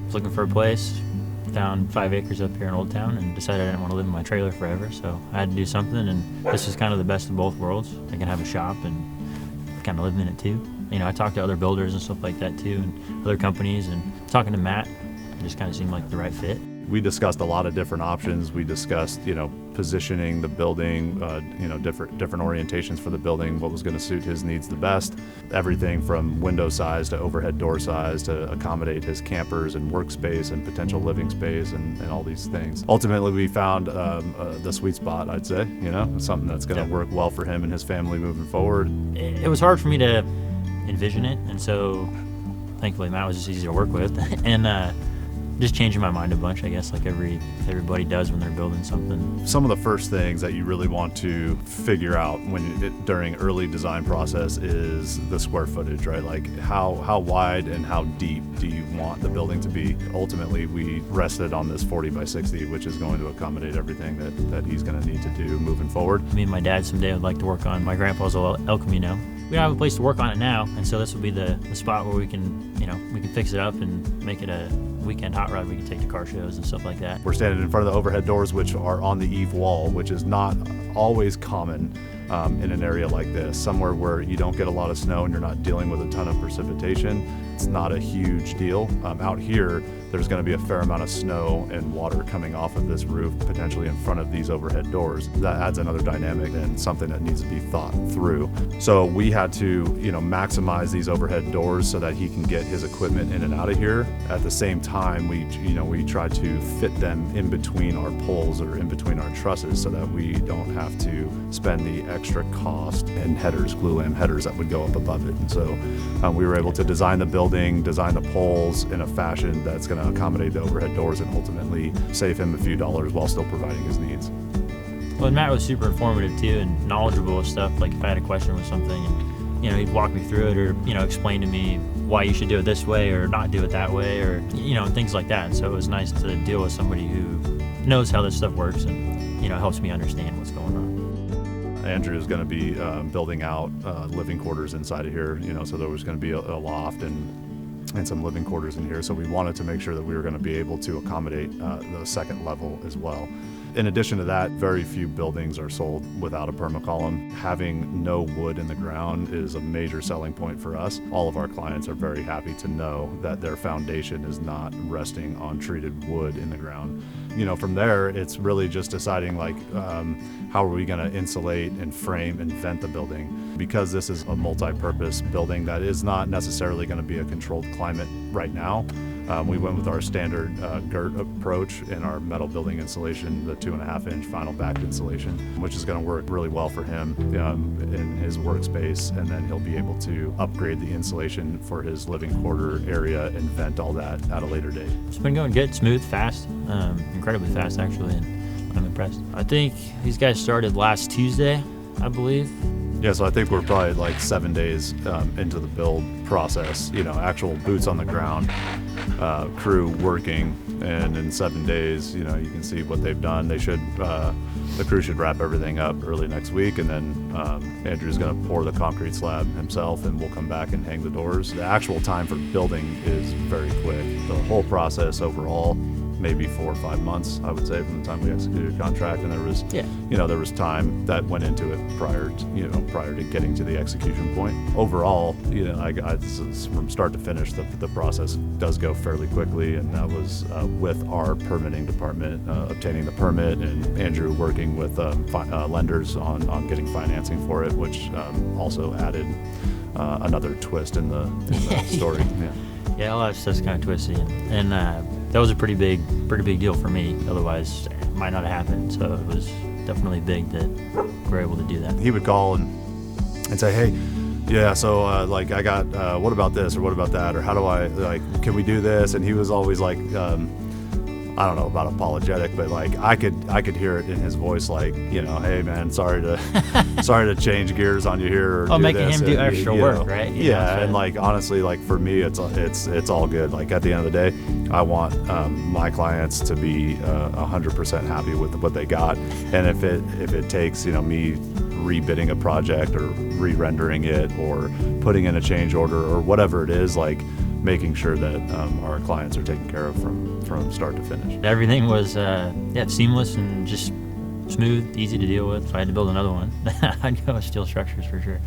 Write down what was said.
was looking for a place, found 5 acres up here in Old Town, and decided I didn't want to live in my trailer forever, so I had to do something, and this is kind of the best of both worlds. I can have a shop and kind of live in it too. You know, I talked to other builders and stuff like that too, and other companies, and talking to Matt, it just kind of seemed like the right fit. We discussed a lot of different options. We discussed, positioning the building, different orientations for the building, what was going to suit his needs the best. Everything from window size to overhead door size to accommodate his campers and workspace and potential living space and all these things. Ultimately, we found the sweet spot, I'd say, something that's going to work well for him and his family moving forward. It was hard for me to envision it, and so thankfully Matt was just easy to work with. And just changing my mind a bunch, I guess, like everybody does when they're building something. Some of the first things that you really want to figure out during early design process is the square footage, right? Like how wide and how deep do you want the building to be? Ultimately, we rested on this 40 by 60, which is going to accommodate everything that he's going to need to do moving forward. Me and my dad someday would like to work on my grandpa's El Camino. We don't have a place to work on it now, and so this will be the spot where we can fix it up and make it a weekend hot rod we can take to car shows and stuff like that. We're standing in front of the overhead doors, which are on the eave wall, which is not always common in an area like this. Somewhere where you don't get a lot of snow and you're not dealing with a ton of precipitation, it's not a huge deal. Out here, there's going to be a fair amount of snow and water coming off of this roof, potentially in front of these overhead doors. That adds another dynamic and something that needs to be thought through. So we had to, maximize these overhead doors so that he can get his equipment in and out of here. At the same time, we tried to fit them in between our poles or in between our trusses so that we don't have to spend the extra cost in headers, glue lam headers that would go up above it. And so we were able to design the building, design the poles in a fashion that's going to accommodate the overhead doors and ultimately save him a few dollars while still providing his needs. Well, and Matt was super informative too and knowledgeable with stuff. Like if I had a question with something, and he'd walk me through it, or explain to me why you should do it this way or not do it that way, or things like that. And so it was nice to deal with somebody who knows how this stuff works and helps me understand what's going on. Andrew is going to be building out living quarters inside of here, so there was going to be a loft and some living quarters in here. So we wanted to make sure that we were going to be able to accommodate the second level as well. In addition to that, very few buildings are sold without a Perma Column. Having no wood in the ground is a major selling point for us. All of our clients are very happy to know that their foundation is not resting on treated wood in the ground. From there, it's really just deciding how are we going to insulate and frame and vent the building. Because this is a multi-purpose building that is not necessarily going to be a controlled climate right now, we went with our standard GIRT approach in our metal building insulation, the 2.5-inch final backed insulation, which is going to work really well for him in his workspace. And then he'll be able to upgrade the insulation for his living quarter area and vent all that at a later date. It's been going good, smooth, fast, incredibly fast actually, and I'm impressed. I think these guys started last Tuesday, I believe. Yeah, so I think we're probably 7 days into the build process, actual boots on the ground, crew working, and in 7 days, you can see what they've done. The crew should wrap everything up early next week, and then Andrew's going to pour the concrete slab himself, and we'll come back and hang the doors. The actual time for building is very quick. The whole process overall, maybe 4 or 5 months, I would say, from the time we executed a contract, and there was time that went into it prior to getting to the execution point. Overall, from start to finish, the process does go fairly quickly, and that was with our permitting department obtaining the permit, and Andrew working with lenders on getting financing for it, which also added another twist in the story. Yeah, all that stuff's kind of twisty, and that was a pretty big deal for me. Otherwise, it might not have happened. So it was definitely big that we're able to do that. He would call and say, "Hey, yeah, so I got what about this or what about that, or how do I can we do this?" And he was always I don't know about apologetic, but I could hear it in his voice, hey man, sorry to change gears on you here. Or making him do extra work, right? And honestly, for me, it's all good. At the end of the day, I want my clients to be 100% happy with what they got, and if it takes me rebidding a project or re-rendering it or putting in a change order or whatever it is, making sure that our clients are taken care of from start to finish. Everything was seamless and just smooth, easy to deal with. If I had to build another one, I'd go with steel structures for sure.